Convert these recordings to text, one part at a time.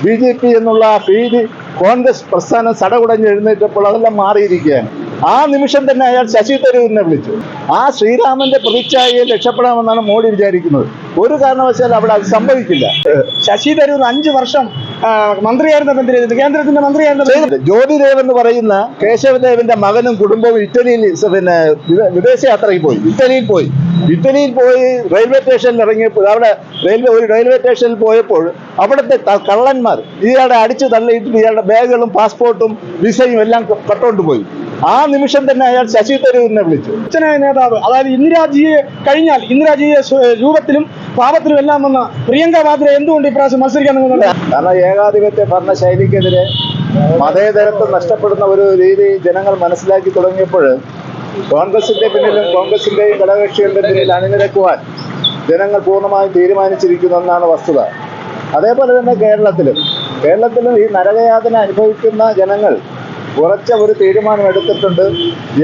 BJP എന്നുള്ള ഭീതി കോൺഗ്രസ് പ്രസ്ഥാനം സടകുടഞ്ഞ് എഴുന്നേറ്റപ്പോൾ അതെല്ലാം മാറിയിരിക്കുകയാണ്. ആ നിമിഷം തന്നെ അയാൾ ശശി തരൂരിനെ വിളിച്ചു. ആ ശ്രീരാമന്റെ പ്രതിച്ഛായയിൽ രക്ഷപ്പെടാമെന്നാണ് മോഡി വിചാരിക്കുന്നത്. ഒരു കാരണവശാലും അവിടെ അത് സംഭവിക്കില്ല. ശശി തരൂർ 5 വർഷം മന്ത്രിയായിരുന്ന കേന്ദ്രത്തിന്റെ മന്ത്രിയായിരുന്ന ജ്യോതിദേവ് എന്ന് പറയുന്ന കേശവദേവന്റെ മകനും കുടുംബവും ഇറ്റലിയിൽ വിദേശയാത്രയിൽ പോയി. ഇറ്റലിയിൽ പോയി റെയിൽവേ സ്റ്റേഷനിൽ ഇറങ്ങിയപ്പോൾ അവിടെ ഒരു റെയിൽവേ സ്റ്റേഷനിൽ പോയപ്പോൾ അവിടുത്തെ കള്ളന്മാർ ഇയാളെ അടിച്ചു തള്ളിയിട്ട് ഇയാളുടെ ബാഗുകളും പാസ്പോർട്ടും വിസയും എല്ലാം കട്ടുകൊണ്ട് പോയി. ആ നിമിഷം തന്നെ അയാൾ ശശി തരൂരിനെ വിളിച്ചു. അച്ഛനായ നേതാവ്, അതായത് ഇന്ദിരാജിയെ കഴിഞ്ഞാൽ ഇന്ദിരാജിയെ രൂപത്തിലും പാപത്തിലും എല്ലാം വന്ന പ്രിയങ്ക വാദ്ര എന്തുകൊണ്ട് ഇപ്രാവശ്യം മത്സരിക്കാൻ? കാരണം ഏകാധിപത്യ ഭരണ ശൈലിക്കെതിരെ മതേതരത്വം നഷ്ടപ്പെടുന്ന ഒരു രീതി ജനങ്ങൾ മനസ്സിലാക്കി തുടങ്ങിയപ്പോൾ കോൺഗ്രസിന്റെ പിന്നിലും കോൺഗ്രസിന്റെയും ഘടകകക്ഷികളുടെ പിന്നിൽ അണിനിരക്കുവാൻ ജനങ്ങൾ പൂർണ്ണമായും തീരുമാനിച്ചിരിക്കുന്നു എന്നാണ് വസ്തുത. അതേപോലെ തന്നെ കേരളത്തിലും ഈ നരകയാതന അനുഭവിക്കുന്ന ജനങ്ങൾ ഉറച്ച ഒരു തീരുമാനം എടുത്തിട്ടുണ്ട്.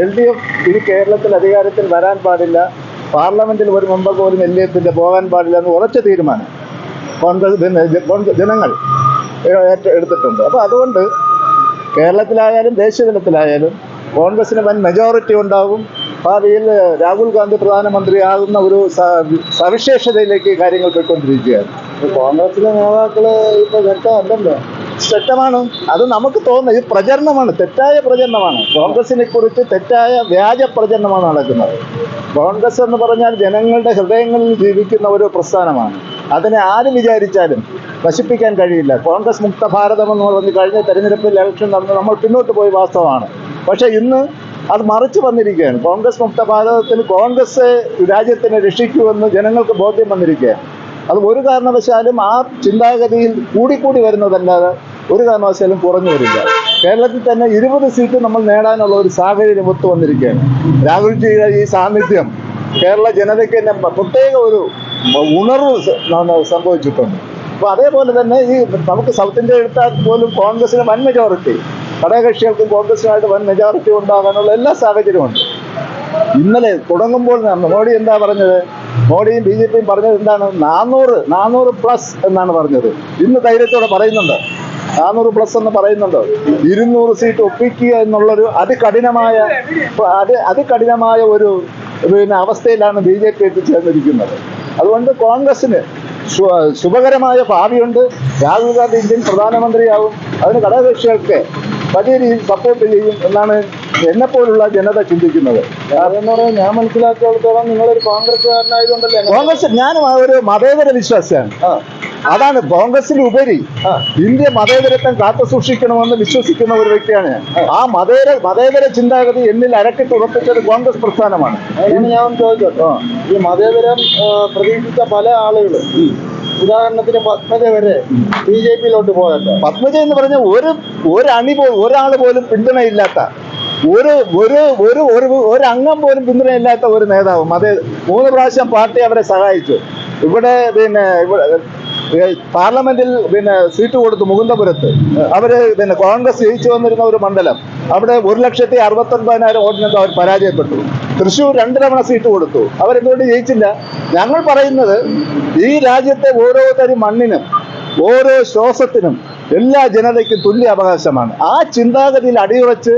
LDF ഇനി കേരളത്തിൽ അധികാരത്തിൽ വരാൻ പാടില്ല, പാർലമെന്റിൽ ഒരു മെമ്പർ പോലും LDFന്റെ പോകാൻ പാടില്ല എന്ന് ഉറച്ച തീരുമാനം ജനങ്ങൾ എടുത്തിട്ടുണ്ട്. അപ്പോൾ അതുകൊണ്ട് കേരളത്തിലായാലും ദേശീയ തലത്തിലായാലും കോൺഗ്രസിന് വൻ മെജോറിറ്റി ഉണ്ടാകും. ഭാവിയിൽ രാഹുൽ ഗാന്ധി പ്രധാനമന്ത്രിയാകുന്ന ഒരു സവിശേഷതയിലേക്ക് കാര്യങ്ങൾ പോയിക്കൊണ്ടിരിക്കുകയാണ്. കോൺഗ്രസിലെ നേതാക്കള് ഇപ്പൊ വ്യക്തമല്ലല്ലോ. വ്യക്തമാണ്, അത് നമുക്ക് തോന്നുന്നത് ഇത് പ്രചരണമാണ്, തെറ്റായ പ്രചരണമാണ്. കോൺഗ്രസിനെ കുറിച്ച് തെറ്റായ വ്യാജ പ്രചരണമാണ് നടക്കുന്നത്. കോൺഗ്രസ് എന്ന് പറഞ്ഞാൽ ജനങ്ങളുടെ ഹൃദയങ്ങളിൽ ജീവിക്കുന്ന ഒരു പ്രസ്ഥാനമാണ്. അതിനെ ആര് വിചാരിച്ചാലും നശിപ്പിക്കാൻ കഴിയില്ല. കോൺഗ്രസ് മുക്ത ഭാരതം എന്ന് പറഞ്ഞ് കഴിഞ്ഞ തെരഞ്ഞെടുപ്പിൽ ഇലക്ഷൻ നടന്ന് നമ്മൾ പിന്നോട്ട് പോയി വാസ്തവമാണ്. പക്ഷേ ഇന്ന് അത് മറിച്ച് വന്നിരിക്കുകയാണ്. കോൺഗ്രസ് മുക്ത ഭാരതത്തിൽ കോൺഗ്രസ് രാജ്യത്തിനെ രക്ഷിക്കുമെന്ന് ജനങ്ങൾക്ക് ബോധ്യം വന്നിരിക്കുകയാണ്. അത് ഒരു കാരണവശാലും ആ ചിന്താഗതിയിൽ കൂടിക്കൂടി വരുന്നതല്ലാതെ ഒരു കാരണവശാലും കുറഞ്ഞു വരില്ല. കേരളത്തിൽ തന്നെ 20 സീറ്റ് നമ്മൾ നേടാനുള്ള ഒരു സാഹചര്യം ഒത്തു വന്നിരിക്കുകയാണ്. രാഹുൽജിയുടെ ഈ സാന്നിധ്യം കേരള ജനതയ്ക്ക് തന്നെ പ്രത്യേക ഒരു ഉണർവ് സംഭവിച്ചിട്ടുണ്ട്. അപ്പോൾ അതേപോലെ തന്നെ ഈ നമുക്ക് സൗത്ത് ഇന്ത്യ എടുത്താൽ പോലും കോൺഗ്രസിന് വൻ മെജോറിറ്റി, ഘടകകക്ഷികൾക്കും കോൺഗ്രസിനായിട്ട് വൻ മെജോറിറ്റി ഉണ്ടാകാനുള്ള എല്ലാ സാഹചര്യമുണ്ട്. ഇന്നലെ തുടങ്ങുമ്പോൾ മോഡി എന്താ പറഞ്ഞത്? മോഡിയും BJPയും പറഞ്ഞത് എന്താണ്? 400+ എന്നാണ് പറഞ്ഞത്. ഇന്ന് ധൈര്യത്തോടെ പറയുന്നുണ്ട് 400+ എന്ന് പറയുന്നുണ്ട്. 200 സീറ്റ് ഒപ്പിക്കുക എന്നുള്ളൊരു അതികഠിനമായ ഒരു അവസ്ഥയിലാണ് BJP എത്തിച്ചേർന്നിരിക്കുന്നത്. അതുകൊണ്ട് കോൺഗ്രസിന് ശുഭകരമായ ഭാവിയുണ്ട്. രാഹുൽ ഗാന്ധി ഇന്ത്യൻ പ്രധാനമന്ത്രിയാവും. അതിന് ഘടകകക്ഷികൾക്ക് വലിയ രീതിയിൽ സപ്പോർട്ട് ചെയ്യും എന്നാണ് എന്നെപ്പോലുള്ള ജനത ചിന്തിക്കുന്നത്. ഞാൻ മനസ്സിലാക്കിയോളത്തോളം നിങ്ങളൊരു കോൺഗ്രസ്സുകാരനായതുകൊണ്ടല്ലേ? ഞാനും ഒരു മതേതര വിശ്വാസിയാണ്. അതാണ് കോൺഗ്രസിന് ഉപരി ഇന്ത്യ മതേതരത്വം കാത്തു സൂക്ഷിക്കണമെന്ന് വിശ്വസിക്കുന്ന ഒരു വ്യക്തിയാണ് ഞാൻ. ആ മതേതര ചിന്താഗതി എന്നിൽ അരക്കിട്ട് ഉറപ്പിച്ചത് കോൺഗ്രസ് പ്രസ്ഥാനമാണ്. ഞാൻ ചോദിച്ചോ, ഈ മതേതരം പ്രതീക്ഷിച്ച പല ആളുകളും, ഉദാഹരണത്തിന് പത്മജ വരെ BJPയിലോട്ട് പോയല്ലോ. പത്മജ എന്ന് പറഞ്ഞ ഒരാൾ പോലും പിന്തുണയില്ലാത്ത ഒരു അംഗം പോലും പിന്തുണയില്ലാത്ത ഒരു നേതാവ്. 3 പ്രാവശ്യം പാർട്ടി അവരെ സഹായിച്ചു. ഇവിടെ പാർലമെന്റിൽ സീറ്റ് കൊടുത്തു. മുകുന്ദപുരത്ത് അവര് കോൺഗ്രസ് ജയിച്ചു വന്നിരുന്ന ഒരു മണ്ഡലം, അവിടെ 1,69,000 വോട്ടിനൊക്കെ അവർ പരാജയപ്പെട്ടു. തൃശ്ശൂർ 2 തവണ സീറ്റ് കൊടുത്തു. അവരെന്തുകൊണ്ട് ജയിച്ചില്ല? ഞങ്ങൾ പറയുന്നത് ഈ രാജ്യത്തെ ഓരോ തരി മണ്ണിനും ഓരോ ശ്വാസത്തിനും എല്ലാ ജനതയ്ക്കും തുല്യ അവകാശമാണ്. ആ ചിന്താഗതിയിൽ അടിയുറച്ച്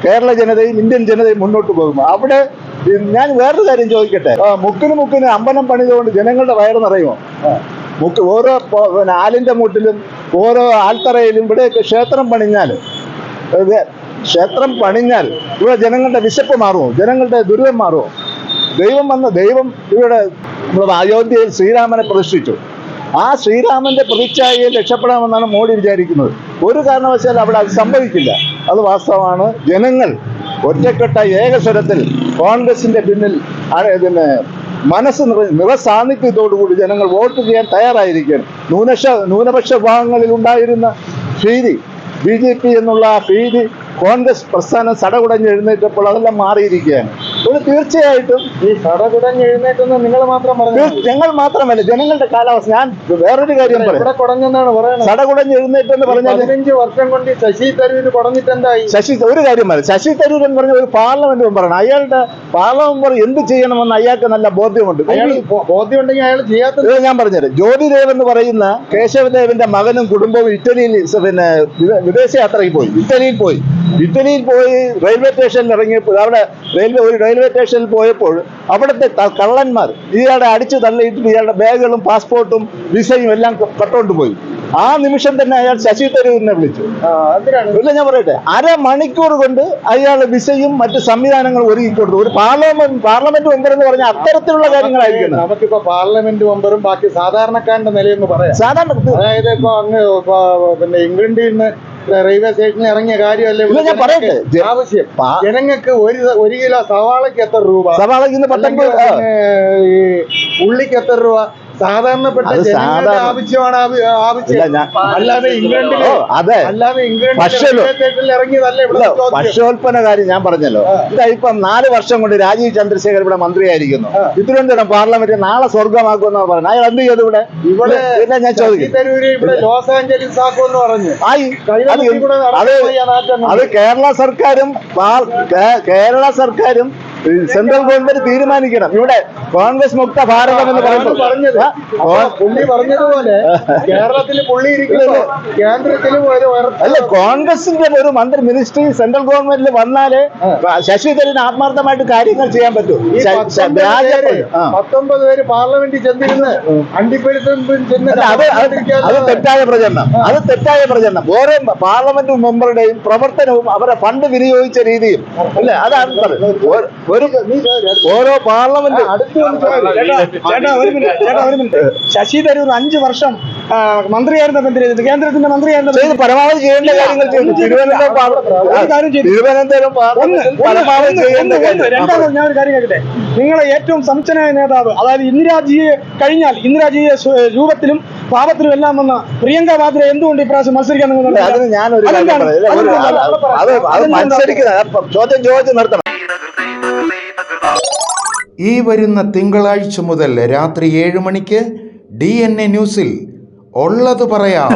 കേരള ജനതയും ഇന്ത്യൻ ജനതയും മുന്നോട്ട് പോകും. അവിടെ ഞാൻ വേറൊരു കാര്യം ചോദിക്കട്ടെ, മുക്കിന് അമ്പലം പണിതുകൊണ്ട് ജനങ്ങളുടെ വയറ് നിറയുമോ? ഓരോ ആലിന്റെ മൂട്ടിലും ഓരോ ആൽത്തറയിലും ഇവിടെയൊക്കെ ക്ഷേത്രം പണിഞ്ഞാൽ ഇവിടെ ജനങ്ങളുടെ വിശപ്പ് മാറുമോ? ജനങ്ങളുടെ ദുരിതം മാറുമോ? ദൈവം ഇവിടെ അയോധ്യയിൽ ശ്രീരാമനെ പ്രതിഷ്ഠിച്ചു. ആ ശ്രീരാമന്റെ പ്രതിച്ഛായയിൽ രക്ഷപ്പെടാമെന്നാണ് മോഡി വിചാരിക്കുന്നത്. ഒരു കാരണവശാലും അവിടെ അത് സംഭവിക്കില്ല. അത് വാസ്തവമാണ്. ജനങ്ങൾ ഒറ്റക്കെട്ട ഏകസ്വരത്തിൽ കോൺഗ്രസിന്റെ പിന്നിൽ മനസ്സ് നിറസാന്നിധ്യത്തോടുകൂടി ജനങ്ങൾ വോട്ട് ചെയ്യാൻ തയ്യാറായിരിക്കുകയാണ്. ന്യൂനപക്ഷ വിഭാഗങ്ങളിൽ ഉണ്ടായിരുന്ന ഭീതി, BJP എന്നുള്ള ഭീതി കോൺഗ്രസ് പ്രസ്ഥാനം സടകുടഞ്ഞ് എഴുന്നേറ്റപ്പോൾ അതെല്ലാം മാറിയിരിക്കുകയാണ്. ഒരു തീർച്ചയായിട്ടും ഈ കടകുടഞ്ഞ് എഴുന്നേറ്റെന്ന് നിങ്ങൾ മാത്രം പറഞ്ഞു. ഞങ്ങൾ മാത്രമല്ല, ജനങ്ങളുടെ കാലാവസ്ഥ. ഞാൻ വേറൊരു കാര്യം പറയാം. ഇവിടെ കുടഞ്ഞെന്നാണ് പറയുന്നത്. സടകുടഞ്ഞ് എഴുന്നേറ്റെന്ന് പറഞ്ഞാൽ 15 വർഷം കൊണ്ട് ശശി തരൂർ കുടഞ്ഞിട്ട് എന്തായി? ഒരു കാര്യം പറയാം. ശശി തരൂർ എന്ന് പറഞ്ഞ ഒരു പാർലമെന്റ് മെമ്പറാണ്. അയാളുടെ പാർലമെന്റ് മെമ്പർ എന്ത് ചെയ്യണമെന്ന് അയാൾക്ക് നല്ല ബോധ്യമുണ്ട്. ബോധ്യമുണ്ടെങ്കിൽ അയാൾ ചെയ്യാത്ത ഞാൻ പറഞ്ഞുതരാം. ജ്യോതിദേവ് എന്ന് പറയുന്ന കേശവദേവന്റെ മകനും കുടുംബവും ഇറ്റലിയിൽ വിദേശയാത്രയ്ക്ക് പോയി. ഇറ്റലിയിൽ പോയി റെയിൽവേ സ്റ്റേഷനിൽ ഇറങ്ങിയപ്പോൾ അവിടെ റെയിൽവേ സ്റ്റേഷനിൽ പോയപ്പോൾ അവിടുത്തെ കള്ളന്മാർ ഇയാളെ അടിച്ചു തള്ളിയിട്ട് ഇയാളുടെ ബാഗുകളും പാസ്പോർട്ടും വിസയും എല്ലാം കട്ടുകൊണ്ട് പോയി. ആ നിമിഷം തന്നെ അയാൾ ശശി തരൂരിനെ വിളിച്ചു. ഇല്ല, ഞാൻ പറയട്ടെ, അരമണിക്കൂർ കൊണ്ട് അയാൾ വിസയും മറ്റ് സംവിധാനങ്ങളും ഒരുക്കി കൊടുത്തു. ഒരു പാർലമെന്റ് മെമ്പർ എന്ന് പറഞ്ഞാൽ അത്തരത്തിലുള്ള കാര്യങ്ങളായിരിക്കും. നമുക്കിപ്പോ പാർലമെന്റ് മെമ്പറും ബാക്കി സാധാരണക്കാരന്റെ നിലയെന്ന് പറയാം. അതായത് ഇപ്പൊ അങ്ങ് പിന്നെ ഇംഗ്ലണ്ടിൽ നിന്ന് റെയിൽവേ സ്റ്റേഷനിൽ ഇറങ്ങിയ കാര്യമല്ലേ ഞാൻ പറയട്ടെ. ആവശ്യം ജനങ്ങൾക്ക് 1 കിലോ സവാളയ്ക്ക് എത്ര രൂപ, ഉള്ളിക്ക് എത്ര രൂപ, സാധാരണപ്പെട്ട ജനങ്ങളുടെ ആവശ്യമാണ് ആവശ്യം. അല്ലാതെ ഇംഗ്ലണ്ടിൽ ഇറങ്ങിയതല്ല ഇവിടെ. ഭക്ഷ്യോൽപ്പന്ന കാര്യം ഞാൻ പറഞ്ഞല്ലോ. ഇപ്പം 4 വർഷം കൊണ്ട് രാജീവ് ചന്ദ്രശേഖർ ഇവിടെ മന്ത്രിയായിരിക്കുന്നു. തിരുവനന്തപുരം പാർലമെന്റ് നാളെ സ്വർഗമാക്കുമെന്നാണ് പറയുന്നത്. അയാൾ എന്ത് ചെയ്തു ഇവിടെ? ഞാൻ ചോദിക്കും. ഇവിടെ ലോസ് ആഞ്ചലീസ് ആക്കുമെന്ന് പറഞ്ഞു. അത് കേരള സർക്കാരും സെൻട്രൽ ഗവൺമെന്റ് തീരുമാനിക്കണം. ഇവിടെ കോൺഗ്രസ് മുക്ത ഭാരതം എന്ന് പുള്ളി പറഞ്ഞതുപോലെ കേരളത്തിൽ പുള്ളി ഇരിക്കുന്നു, കേന്ദ്രത്തിലും അല്ല, കോൺഗ്രസിന്റെ ഒരു മിനിസ്ട്രി സെൻട്രൽ ഗവൺമെന്റിൽ വന്നാലേ ശശി തരൂരിന് ആത്മാർത്ഥമായിട്ട് കാര്യങ്ങൾ ചെയ്യാൻ പറ്റൂ. 19 പേര് പാർലമെന്റിൽ ചെന്നിരുന്ന് അത് തെറ്റായ പ്രചരണം. ഓരോ പാർലമെന്റ് മെമ്പറുടെയും പ്രവർത്തനവും അവരെ ഫണ്ട് വിനിയോഗിച്ച രീതിയും അല്ലെ, അതാണ് ഓരോ പാർലമെന്റ്. ശശി തരൂർ 5 വർഷം മന്ത്രിയായിരുന്ന കേന്ദ്രത്തിന്റെ മന്ത്രിയായിരുന്ന പരമാവധി ചെയ്യേണ്ട കാര്യങ്ങൾ ചെയ്തു. തിരുവനന്തപുരം പരമാവധി ചെയ്യേണ്ട കാര്യം. രണ്ടാമത് ഞാൻ ഒരു കാര്യം കേട്ടെ, നിങ്ങളെ ഏറ്റവും സമുച്ചനായ നേതാവ്, അതായത് ഇന്ദിരാജിയെ കഴിഞ്ഞാൽ ഇന്ദിരാജിയെ രൂപത്തിലും പാപത്തിലും എല്ലാം വന്ന പ്രിയങ്ക വാദ്ര എന്തുകൊണ്ട് ഇപ്രാവശ്യം മത്സരിക്കാൻ? അതിന് ഞാനൊരു ചോദ്യം നിർത്തണം. ഈ വരുന്ന തിങ്കളാഴ്ച മുതൽ രാത്രി 7 മണിക്ക് DNA ന്യൂസിൽ ഉള്ളത് പറയാം.